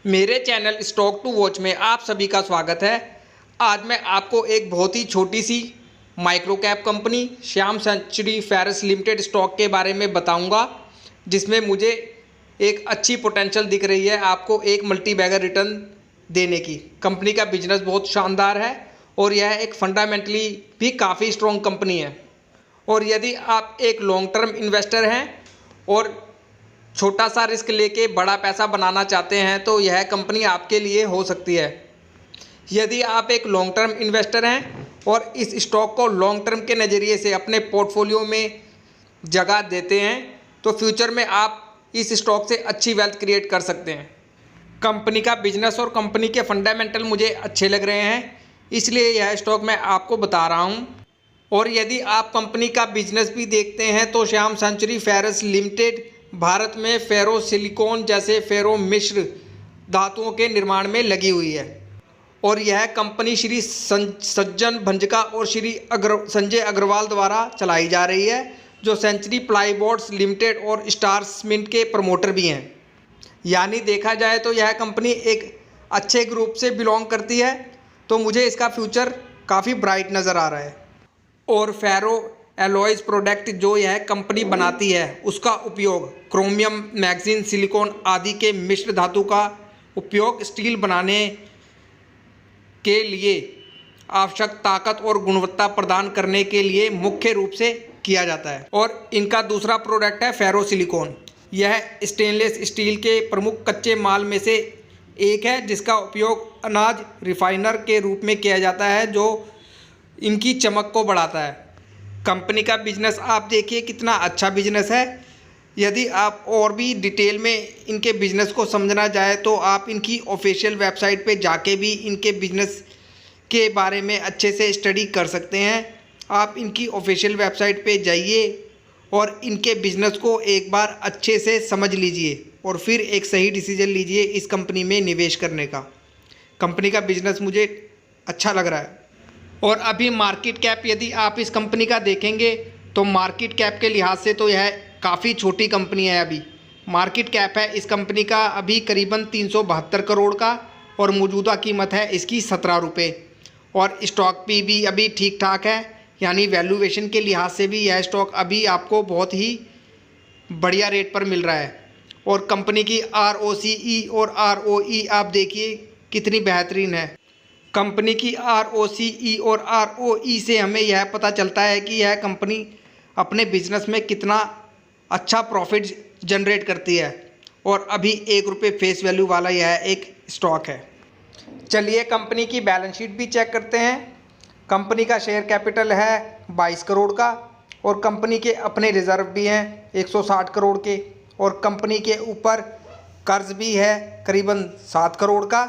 मेरे channel stock to watch में आप सभी का स्वागत है। आज मैं आपको एक बहुत ही छोटी सी micro cap company Shyam century ferrous Limited stock के बारे में बताऊंगा, जिसमें मुझे एक अच्छी पोटेंशियल दिख रही है आपको एक मल्टी बैगर रिटर्न देने की। कंपनी का बिजनेस बहुत शानदार है और यह एक फंडामेंटली भी काफ़ी स्ट्रॉन्ग कंपनी है। और यदि आप एक लॉन्ग टर्म इन्वेस्टर हैं और छोटा सा रिस्क लेके बड़ा पैसा बनाना चाहते हैं तो यह कंपनी आपके लिए हो सकती है। यदि आप एक लॉन्ग टर्म इन्वेस्टर हैं और इस स्टॉक को लॉन्ग टर्म के नज़रिए से अपने पोर्टफोलियो में जगह देते हैं तो फ्यूचर में आप इस स्टॉक से अच्छी वेल्थ क्रिएट कर सकते हैं। कंपनी का बिजनेस और कंपनी के फंडामेंटल मुझे अच्छे लग रहे हैं, इसलिए यह स्टॉक मैं आपको बता रहा हूँ। और यदि आप कंपनी का बिजनेस भी देखते हैं तो Shyam century ferrous limited Bharat में फेरो सिलिकॉन जैसे फेरो मिश्र धातुओं के निर्माण में लगी हुई है। और यह कंपनी श्री सज्जन भंजका और श्री संजय अग्रवाल द्वारा चलाई जा रही है, जो सेंचुरी प्लाईबोर्ड्स लिमिटेड और स्टार सीमेंट के प्रमोटर भी हैं। यानी देखा जाए तो यह कंपनी एक अच्छे ग्रुप से बिलोंग करती है, तो मुझे इसका फ्यूचर काफ़ी ब्राइट नज़र आ रहा है। और फेरो एलॉयज प्रोडक्ट जो यह कंपनी बनाती है उसका उपयोग क्रोमियम, मैग्नीज, सिलिकॉन आदि के मिश्र धातु का उपयोग स्टील बनाने के लिए आवश्यक ताकत और गुणवत्ता प्रदान करने के लिए मुख्य रूप से किया जाता है। और इनका दूसरा प्रोडक्ट है फेरो सिलिकॉन। यह स्टेनलेस स्टील के प्रमुख कच्चे माल में से एक है, जिसका उपयोग अनाज रिफाइनर के रूप में किया जाता है, जो इनकी चमक को बढ़ाता है। कंपनी का बिजनेस आप देखिए कितना अच्छा बिजनेस है। यदि आप और भी डिटेल में इनके बिजनेस को समझना जाए तो आप इनकी ऑफिशियल वेबसाइट पे जाके भी इनके बिजनेस के बारे में अच्छे से स्टडी कर सकते हैं। आप इनकी ऑफिशियल वेबसाइट पे जाइए और इनके बिजनेस को एक बार अच्छे से समझ लीजिए और फिर एक सही डिसीजन लीजिए इस कंपनी में निवेश करने का। कंपनी का बिजनेस मुझे अच्छा लग रहा है। और अभी मार्केट कैप यदि आप इस कंपनी का देखेंगे तो मार्केट कैप के लिहाज से तो यह काफ़ी छोटी कंपनी है। अभी मार्केट कैप है इस कंपनी का अभी करीबन 372 करोड़ का और मौजूदा कीमत है इसकी 17 रुपये। और स्टॉक भी अभी ठीक ठाक है, यानी वैल्यूएशन के लिहाज से भी यह स्टॉक अभी आपको बहुत ही बढ़िया रेट पर मिल रहा है। और कंपनी की ROCE और ROE आप देखिए कितनी बेहतरीन है। कंपनी की ROCE और ROE से हमें यह पता चलता है कि यह कंपनी अपने बिजनेस में कितना अच्छा प्रॉफिट जनरेट करती है। और अभी 1 रुपये फेस वैल्यू वाला यह एक स्टॉक है। चलिए कंपनी की बैलेंस शीट भी चेक करते हैं। कंपनी का शेयर कैपिटल है 22 करोड़ का और कंपनी के अपने रिजर्व भी हैं 160 करोड़ के और कंपनी के ऊपर कर्ज भी है करीबन 7 करोड़ का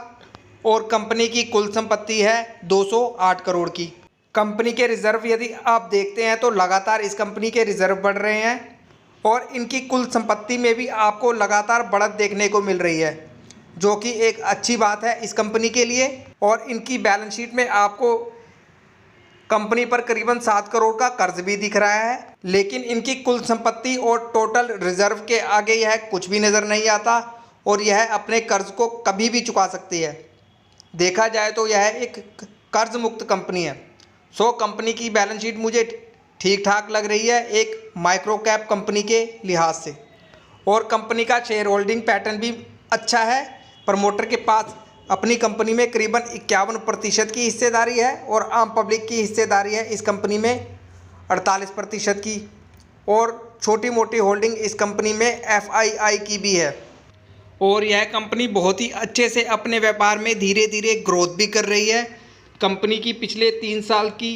और कंपनी की कुल संपत्ति है 208 करोड़ की। कंपनी के रिजर्व यदि आप देखते हैं तो लगातार इस कंपनी के रिजर्व बढ़ रहे हैं और इनकी कुल संपत्ति में भी आपको लगातार बढ़त देखने को मिल रही है, जो कि एक अच्छी बात है इस कंपनी के लिए। और इनकी बैलेंस शीट में आपको कंपनी पर करीबन 7 करोड़ का कर्ज भी दिख रहा है, लेकिन इनकी कुल संपत्ति और टोटल रिजर्व के आगे यह कुछ भी नज़र नहीं आता और यह अपने कर्ज को कभी भी चुका सकती है। देखा जाए तो यह एक कर्ज मुक्त कंपनी है। सो कंपनी की बैलेंस शीट मुझे ठीक ठाक लग रही है एक माइक्रो कैप कंपनी के लिहाज से। और कंपनी का शेयर होल्डिंग पैटर्न भी अच्छा है। प्रमोटर के पास अपनी कंपनी में करीबन 51% की हिस्सेदारी है और आम पब्लिक की हिस्सेदारी है इस कंपनी में 48% की। और छोटी मोटी होल्डिंग इस कंपनी में FII की भी है। और यह कंपनी बहुत ही अच्छे से अपने व्यापार में धीरे धीरे ग्रोथ भी कर रही है। कंपनी की पिछले 3 साल की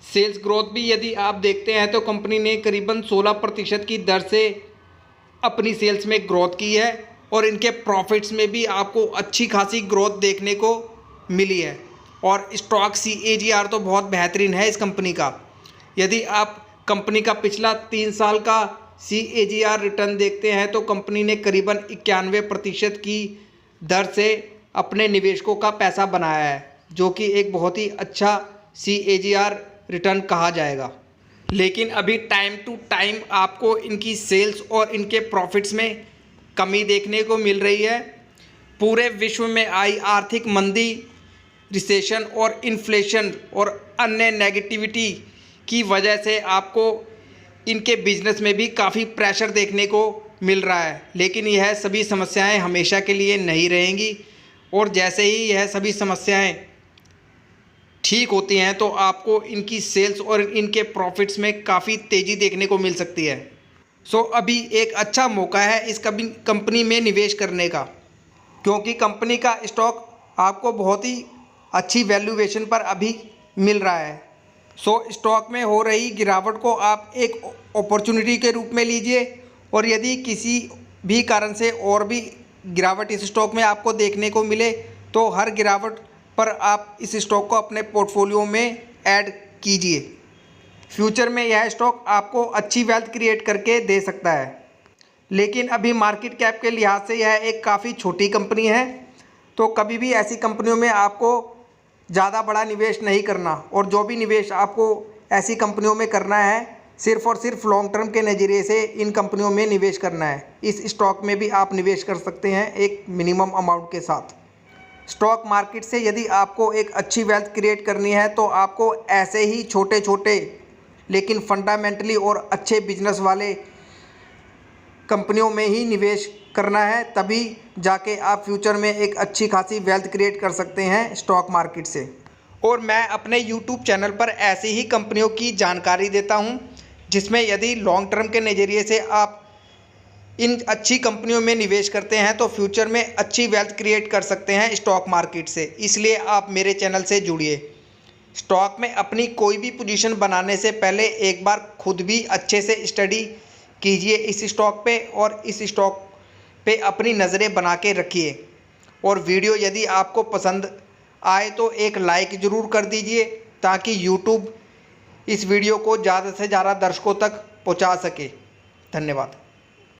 सेल्स ग्रोथ भी यदि आप देखते हैं तो कंपनी ने करीबन 16% की दर से अपनी सेल्स में ग्रोथ की है और इनके प्रॉफिट्स में भी आपको अच्छी खासी ग्रोथ देखने को मिली है। और स्टॉक CAGR तो बहुत बेहतरीन है इस कंपनी का। यदि आप कंपनी का पिछला 3 साल का CAGR रिटर्न देखते हैं तो कंपनी ने करीबन 91% की दर से अपने निवेशकों का पैसा बनाया है, जो कि एक बहुत ही अच्छा CAGR रिटर्न कहा जाएगा। लेकिन अभी टाइम टू टाइम आपको इनकी सेल्स और इनके प्रॉफिट्स में कमी देखने को मिल रही है। पूरे विश्व में आई आर्थिक मंदी, रिसेशन और इन्फ्लेशन और अन्य नेगेटिविटी की वजह से आपको इनके बिजनेस में भी काफ़ी प्रेशर देखने को मिल रहा है। लेकिन यह सभी समस्याएं हमेशा के लिए नहीं रहेंगी और जैसे ही यह सभी समस्याएं ठीक होती हैं तो आपको इनकी सेल्स और इनके प्रॉफिट्स में काफ़ी तेज़ी देखने को मिल सकती है। अभी एक अच्छा मौका है इस कंपनी में निवेश करने का, क्योंकि कंपनी का स्टॉक आपको बहुत ही अच्छी वैल्यूएशन पर अभी मिल रहा है। स्टॉक में हो रही गिरावट को आप एक अपॉर्चुनिटी के रूप में लीजिए और यदि किसी भी कारण से और भी गिरावट इस स्टॉक में आपको देखने को मिले तो हर गिरावट पर आप इस स्टॉक को अपने पोर्टफोलियो में ऐड कीजिए। फ्यूचर में यह स्टॉक आपको अच्छी वेल्थ क्रिएट करके दे सकता है, लेकिन अभी मार्केट कैप के लिहाज से यह एक काफ़ी छोटी कंपनी है। तो कभी भी ऐसी कंपनियों में आपको ज़्यादा बड़ा निवेश नहीं करना, और जो भी निवेश आपको ऐसी कंपनियों में करना है सिर्फ़ और सिर्फ लॉन्ग टर्म के नज़रिए से इन कंपनियों में निवेश करना है। इस स्टॉक में भी आप निवेश कर सकते हैं एक मिनिमम अमाउंट के साथ। स्टॉक मार्केट से यदि आपको एक अच्छी वेल्थ क्रिएट करनी है तो आपको ऐसे ही छोटे छोटे लेकिन फंडामेंटली और अच्छे बिजनेस वाले कंपनियों में ही निवेश करना है, तभी जाके आप फ्यूचर में एक अच्छी खासी वेल्थ क्रिएट कर सकते हैं स्टॉक मार्केट से। और मैं अपने यूट्यूब चैनल पर ऐसी ही कंपनियों की जानकारी देता हूं, जिसमें यदि लॉन्ग टर्म के नज़रिए से आप इन अच्छी कंपनियों में निवेश करते हैं तो फ्यूचर में अच्छी वेल्थ क्रिएट कर सकते हैं स्टॉक मार्केट से। इसलिए आप मेरे चैनल से जुड़िए। स्टॉक में अपनी कोई भी पोजीशन बनाने से पहले एक बार खुद भी अच्छे से स्टडी कीजिए इस स्टॉक पे, और इस स्टॉक पे अपनी नज़रें बना के रखिए। और वीडियो यदि आपको पसंद आए तो एक लाइक ज़रूर कर दीजिए, ताकि यूट्यूब इस वीडियो को ज़्यादा से ज़्यादा दर्शकों तक पहुंचा सके। धन्यवाद।